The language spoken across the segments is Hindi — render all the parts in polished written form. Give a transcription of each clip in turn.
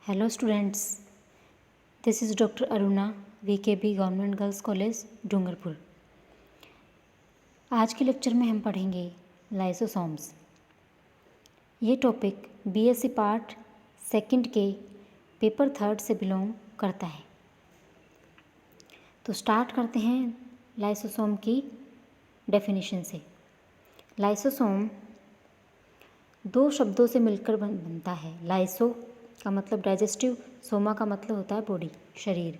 Hello students, this is Dr. Aruna, VKB government girls college Dungarpur. आज के लेक्चर में हम पढ़ेंगे लाइसोसोम्स। ये टॉपिक बीएससी पार्ट सेकंड के पेपर थर्ड से बिलोंग करता है। तो स्टार्ट करते हैं लाइसोसोम की डेफिनेशन से। लाइसोसोम दो शब्दों से मिलकर बनता है। लाइसो का मतलब डाइजेस्टिव, सोमा का मतलब होता है बॉडी, शरीर।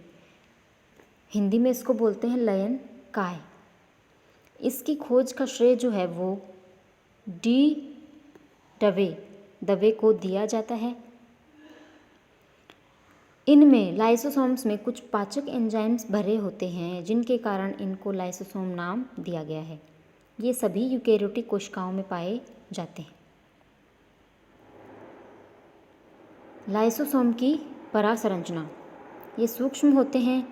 हिंदी में इसको बोलते हैं लयन काय। इसकी खोज का श्रेय जो है वो डी दवे को दिया जाता है। इनमें लाइसोसोम्स में कुछ पाचक एंजाइम्स भरे होते हैं जिनके कारण इनको लाइसोसोम नाम दिया गया है। ये सभी यूकेरियोटिक कोशिकाओं में पाए जाते हैं। लाइसोसोम की परासंरचना, ये सूक्ष्म होते हैं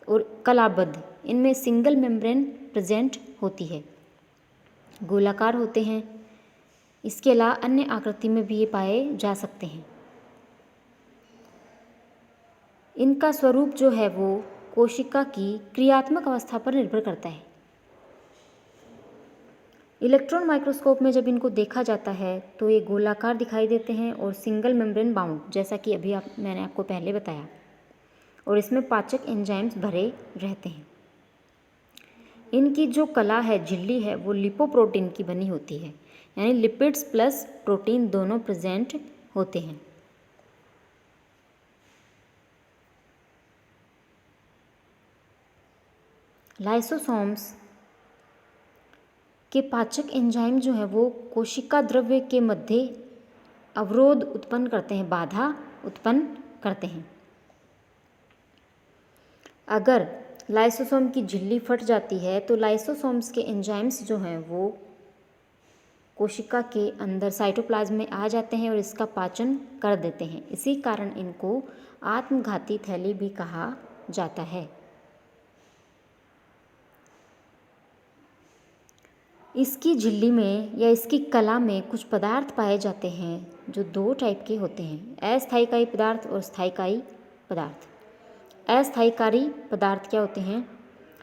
और कलाबद्ध। इनमें सिंगल मेम्ब्रेन प्रेजेंट होती है, गोलाकार होते हैं। इसके अलावा अन्य आकृति में भी ये पाए जा सकते हैं। इनका स्वरूप जो है वो कोशिका की क्रियात्मक अवस्था पर निर्भर करता है। इलेक्ट्रॉन माइक्रोस्कोप में जब इनको देखा जाता है तो ये गोलाकार दिखाई देते हैं और सिंगल मेम्ब्रेन बाउंड, जैसा कि अभी मैंने आपको पहले बताया, और इसमें पाचक एंजाइम्स भरे रहते हैं। इनकी जो कला है, झिल्ली है, वो लिपोप्रोटीन की बनी होती है, यानी लिपिड्स प्लस प्रोटीन दोनों प्रेजेंट होते हैं। लाइसोसोम्स के पाचक एंजाइम जो है वो कोशिका द्रव्य के मध्य अवरोध उत्पन्न करते हैं, बाधा उत्पन्न करते हैं। अगर लाइसोसोम की झिल्ली फट जाती है तो लाइसोसोम्स के एंजाइम्स जो हैं वो कोशिका के अंदर साइटोप्लाज्म में आ जाते हैं और इसका पाचन कर देते हैं। इसी कारण इनको आत्मघाती थैली भी कहा जाता है। इसकी झिल्ली में या इसकी कला में कुछ पदार्थ पाए जाते हैं जो दो टाइप के होते हैं, अस्थायीकारी पदार्थ और स्थायीकारी पदार्थ। अस्थायीकारी पदार्थ क्या होते हैं?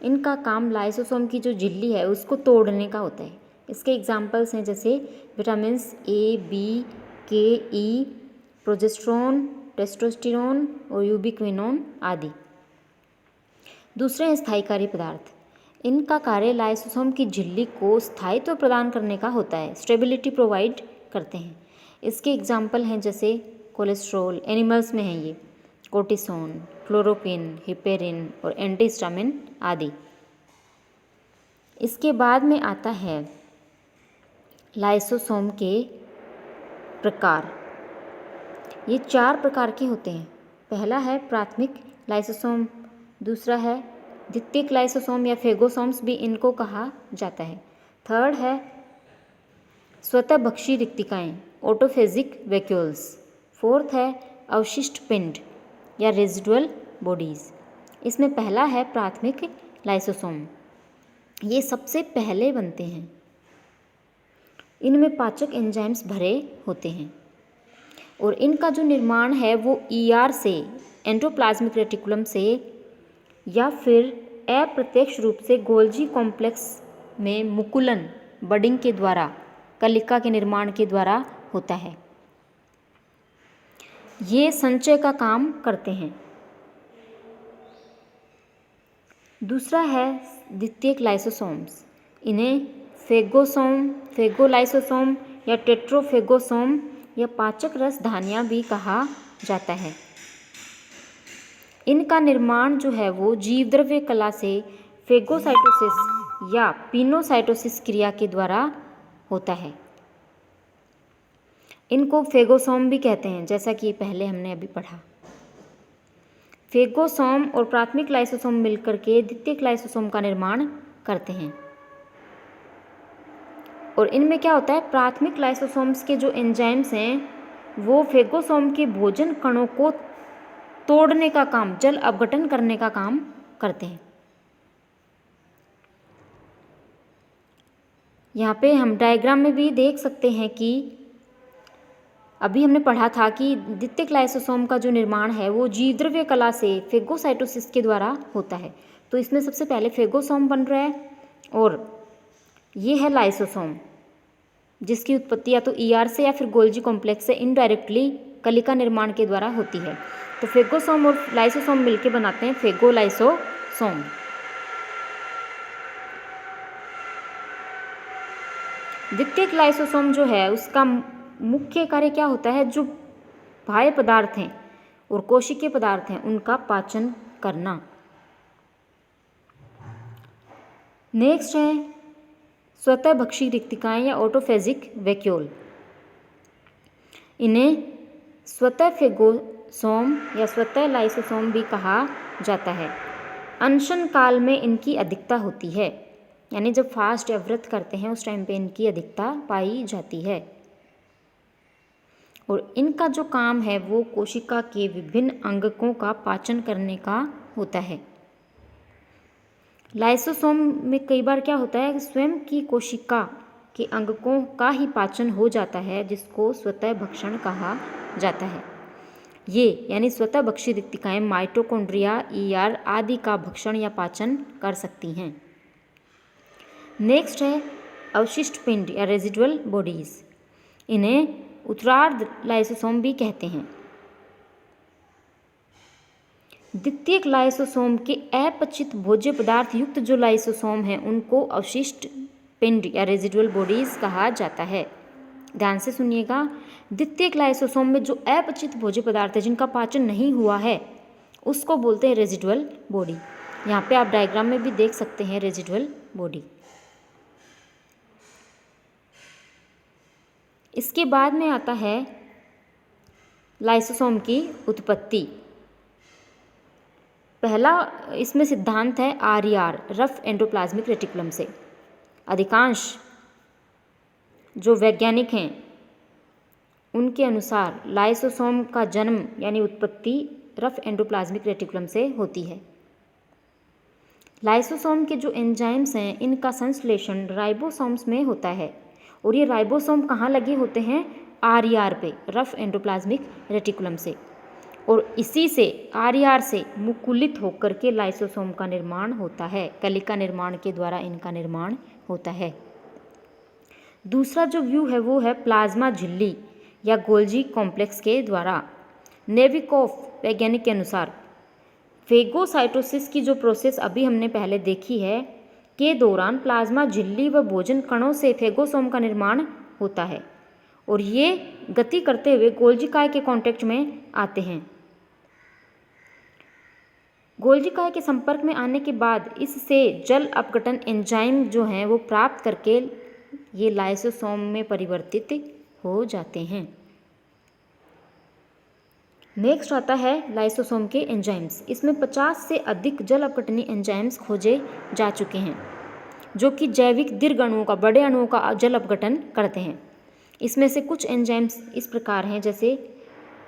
इनका काम लाइसोसोम की जो झिल्ली है उसको तोड़ने का होता है। इसके एग्जाम्पल्स हैं जैसे विटामिन्स ए, बी, के, ई, प्रोजेस्टेरोन, टेस्टोस्टेरोन और यूबिक्विनोन आदि। दूसरे हैं स्थायीकारी पदार्थ। इनका कार्य लाइसोसोम की झिल्ली को स्थायित्व प्रदान करने का होता है, स्टेबिलिटी प्रोवाइड करते हैं। इसके एग्जाम्पल हैं जैसे कोलेस्ट्रॉल, एनिमल्स में हैं ये, कोर्टिसोन, क्लोरोक्विन, हिपेरिन और एंटीहिस्टामिन आदि। इसके बाद में आता है लाइसोसोम के प्रकार। ये 4 प्रकार के होते हैं। पहला है प्राथमिक लाइसोसोम, दूसरा है द्वितीयक लाइसोसोम या फेगोसोम्स भी इनको कहा जाता है। थर्ड है स्वतः भक्षी रिक्तिकाएँ, ऑटोफेजिक वैक्यूल्स। फोर्थ है अवशिष्ट पिंड या रेजिडुअल बॉडीज़। इसमें पहला है प्राथमिक लाइसोसोम। ये सबसे पहले बनते हैं। इनमें पाचक एंजाइम्स भरे होते हैं और इनका जो निर्माण है वो ईआर से, एंडोप्लाज्मिक रेटिकुलम से, या फिर अप्रत्यक्ष रूप से गोल्जी कॉम्प्लेक्स में मुकुलन, बडिंग के द्वारा, कलिका के निर्माण के द्वारा होता है। ये संचय का काम करते हैं। दूसरा है द्वितीयक लाइसोसोम्स। इन्हें फेगोसोम, फेगोलाइसोसोम या टेट्रोफेगोसोम या पाचक रस धानियाँ भी कहा जाता है। इनका निर्माण जो है वो जीवद्रव्य कला से फेगोसाइटोसिस या पिनोसाइटोसिस क्रिया के द्वारा होता है। इनको फेगोसोम भी कहते हैं, जैसा कि पहले हमने अभी पढ़ा। फेगोसोम और प्राथमिक लाइसोसोम मिलकर के द्वितीयक लाइसोसोम का निर्माण करते हैं। और इनमें क्या होता है, प्राथमिक लाइसोसोम्स के जो एंजाइम्स हैं वो फेगोसोम के भोजन कणों को तोड़ने का काम, जल अपघटन करने का काम करते हैं। यहाँ पे हम डायग्राम में भी देख सकते हैं कि अभी हमने पढ़ा था कि द्वितीयक लाइसोसोम का जो निर्माण है वो जीवद्रव्य कला से फेगोसाइटोसिस के द्वारा होता है। तो इसमें सबसे पहले फेगोसोम बन रहा है और ये है लाइसोसोम, जिसकी उत्पत्ति या तो ईआर से या फिर गोल्जी कॉम्प्लेक्स से इनडायरेक्टली कलिका निर्माण के द्वारा होती है। तो फेगोसोम और लाइसोसोम मिलकर बनाते हैं फेगोलाइसोसोम। द्वितीयक लाइसोसोम जो है उसका मुख्य कार्य क्या होता है, जो बाह्य पदार्थ हैं और कोशिकीय पदार्थ हैं उनका पाचन करना। नेक्स्ट है स्वतः भक्षी रिक्तिकाएं या ऑटोफेजिक वैक्यूल। इन्हें स्वतः फेगोसोम या स्वतः लाइसोसोम भी कहा जाता है। अनशन काल में इनकी अधिकता होती है, यानी जब फास्ट या व्रत करते हैं उस टाइम पे इनकी अधिकता पाई जाती है। और इनका जो काम है वो कोशिका के विभिन्न अंगकों का पाचन करने का होता है। लाइसोसोम में कई बार क्या होता है, स्वयं की कोशिका के अंगकों का ही पाचन हो जाता है, जिसको स्वतः भक्षण कहा जाता है। ये यानी स्वतः भक्षी रिक्तिकाएं माइटोकॉन्ड्रिया, ईआर आदि का भक्षण या पाचन कर सकती हैं। नेक्स्ट है अवशिष्ट पिंड या रेजिडुअल बॉडीज। इन्हें उत्तरार्ध लाइसोसोम भी कहते हैं। द्वितीयक लाइसोसोम के अपचित भोज्य पदार्थ युक्त जो लाइसोसोम हैं उनको अवशिष्ट पिंड या रेजिडुअल बॉडीज कहा जाता है। ध्यान से सुनिएगा, द्वितीयक लाइसोसोम में जो अपचित भोज्य पदार्थ है जिनका पाचन नहीं हुआ है उसको बोलते हैं रेजिडुअल बॉडी। यहाँ पे आप डायग्राम में भी देख सकते हैं रेजिडुअल बॉडी। इसके बाद में आता है लाइसोसोम की उत्पत्ति। पहला इसमें सिद्धांत है आरईआर, रफ एंडोप्लाज्मिक रेटिकुलम से। अधिकांश जो वैज्ञानिक हैं उनके अनुसार लाइसोसोम का जन्म यानी उत्पत्ति रफ एंडोप्लाज्मिक रेटिकुलम से होती है। लाइसोसोम के जो एंजाइम्स हैं इनका संश्लेषण राइबोसोम्स में होता है और ये राइबोसोम कहाँ लगे होते हैं, आरईआर पे, रफ एंडोप्लाज्मिक रेटिकुलम से। और इसी से आरईआर से मुकुलित होकर के लाइसोसोम का निर्माण होता है। कलिका निर्माण के द्वारा इनका निर्माण होता है। दूसरा जो व्यू है वो है प्लाज्मा झिल्ली या गोल्जी कॉम्प्लेक्स के द्वारा। नेविकोफ वैज्ञानिक के अनुसार फेगोसाइटोसिस की जो प्रोसेस अभी हमने पहले देखी है के दौरान प्लाज्मा झिल्ली व भोजन कणों से फेगोसोम का निर्माण होता है और ये गति करते हुए गोल्जी काय के कांटेक्ट में आते हैं। गोल्जी काय के संपर्क में आने के बाद इससे जल अपघटन एंजाइम जो हैं वो प्राप्त करके ये लाइसोसोम में परिवर्तित हो जाते हैं। नेक्स्ट आता है लाइसोसोम के एंजाइम्स। इसमें 50 से अधिक जल अपघटनी एंजाइम्स खोजे जा चुके हैं जो कि जैविक दीर्घ अणुओं का, बड़े अणुओं का जल अपघटन करते हैं। इसमें से कुछ एंजाइम्स इस प्रकार हैं, जैसे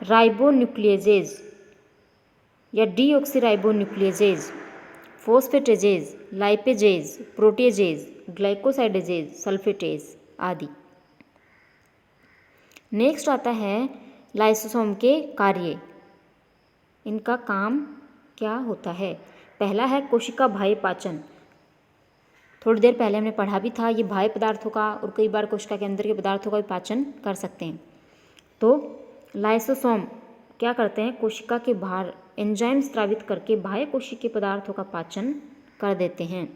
राइबोन्यूक्लियेजेज या डीऑक्सीराइबोन्यूक्लियेजेज, फॉस्फेटेजेज, लाइपेजेज, प्रोटीजेज, ग्लाइकोसाइडेजेज, सल्फेटेज आदि। नेक्स्ट आता है लाइसोसोम के कार्य। इनका काम क्या होता है? पहला है कोशिका बाह्य पाचन। थोड़ी देर पहले हमने पढ़ा भी था, ये बाह्य पदार्थों का और कई बार कोशिका के अंदर के पदार्थों का भी पाचन कर सकते हैं। तो लाइसोसोम क्या करते हैं, कोशिका के बाहर एंजाइम स्रावित करके बाह्य कोशिकीय पदार्थों का पाचन कर देते हैं।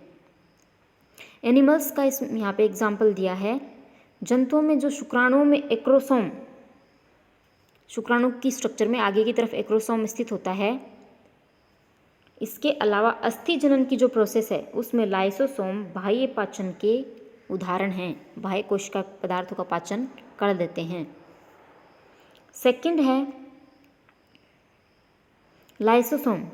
एनिमल्स का इस यहाँ पे एग्जाम्पल दिया है। जंतुओं में जो शुक्राणुओं में एक्रोसोम, शुक्राणु की स्ट्रक्चर में आगे की तरफ एक्रोसोम स्थित होता है। इसके अलावा अस्थि जनन की जो प्रोसेस है उसमें लाइसोसोम बाह्य पाचन के उदाहरण हैं, बाह्य कोशिका पदार्थों का पाचन कर देते हैं। सेकंड है लाइसोसोम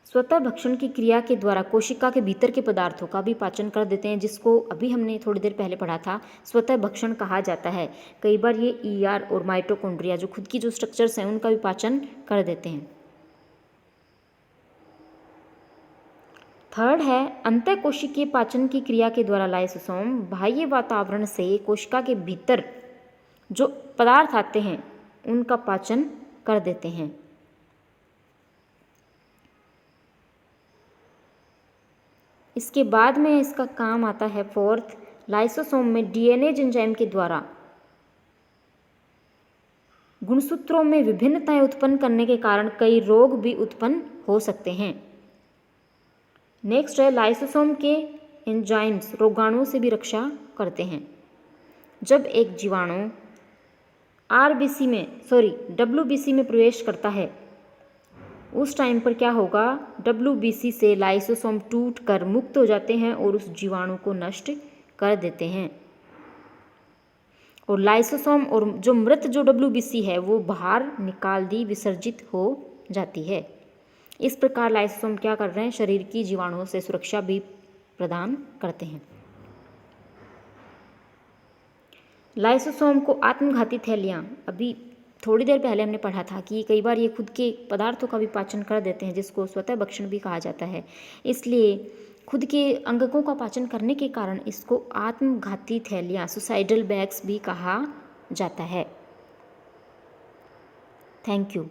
स्वतः भक्षण की क्रिया के द्वारा कोशिका के भीतर के पदार्थों का भी पाचन कर देते हैं, जिसको अभी हमने थोड़ी देर पहले पढ़ा था, स्वतः भक्षण कहा जाता है। कई बार ये ईआर और माइटोकॉन्ड्रिया जो खुद की जो स्ट्रक्चर्स हैं उनका भी पाचन कर देते हैं। थर्ड है अंतःकोशिकीय पाचन की क्रिया के द्वारा लाइसोसोम बाह्य वातावरण से कोशिका के भीतर जो पदार्थ आते हैं उनका पाचन कर देते हैं। इसके बाद में इसका काम आता है फोर्थ, लाइसोसोम में डीएनए एंजाइम के द्वारा गुणसूत्रों में विभिन्नताएं उत्पन्न करने के कारण कई रोग भी उत्पन्न हो सकते हैं। नेक्स्ट है, लाइसोसोम के एंजाइम्स रोगाणुओं से भी रक्षा करते हैं। जब एक जीवाणु WBC में प्रवेश करता है, उस टाइम पर क्या होगा, WBC से लाइसोसोम टूट कर मुक्त हो जाते हैं और उस जीवाणु को नष्ट कर देते हैं। और लाइसोसोम और जो मृत WBC है वो बाहर निकाल दी, विसर्जित हो जाती है। इस प्रकार लाइसोसोम क्या कर रहे हैं, शरीर की जीवाणुओं से सुरक्षा भी प्रदान करते हैं। लाइसोसोम को आत्मघाती थैलियाँ, अभी थोड़ी देर पहले हमने पढ़ा था कि कई बार ये खुद के पदार्थों का भी पाचन कर देते हैं, जिसको स्वतः भक्षण भी कहा जाता है। इसलिए खुद के अंगकों का पाचन करने के कारण इसको आत्मघाती थैलियाँ, सुसाइडल बैग्स भी कहा जाता है। Thank you.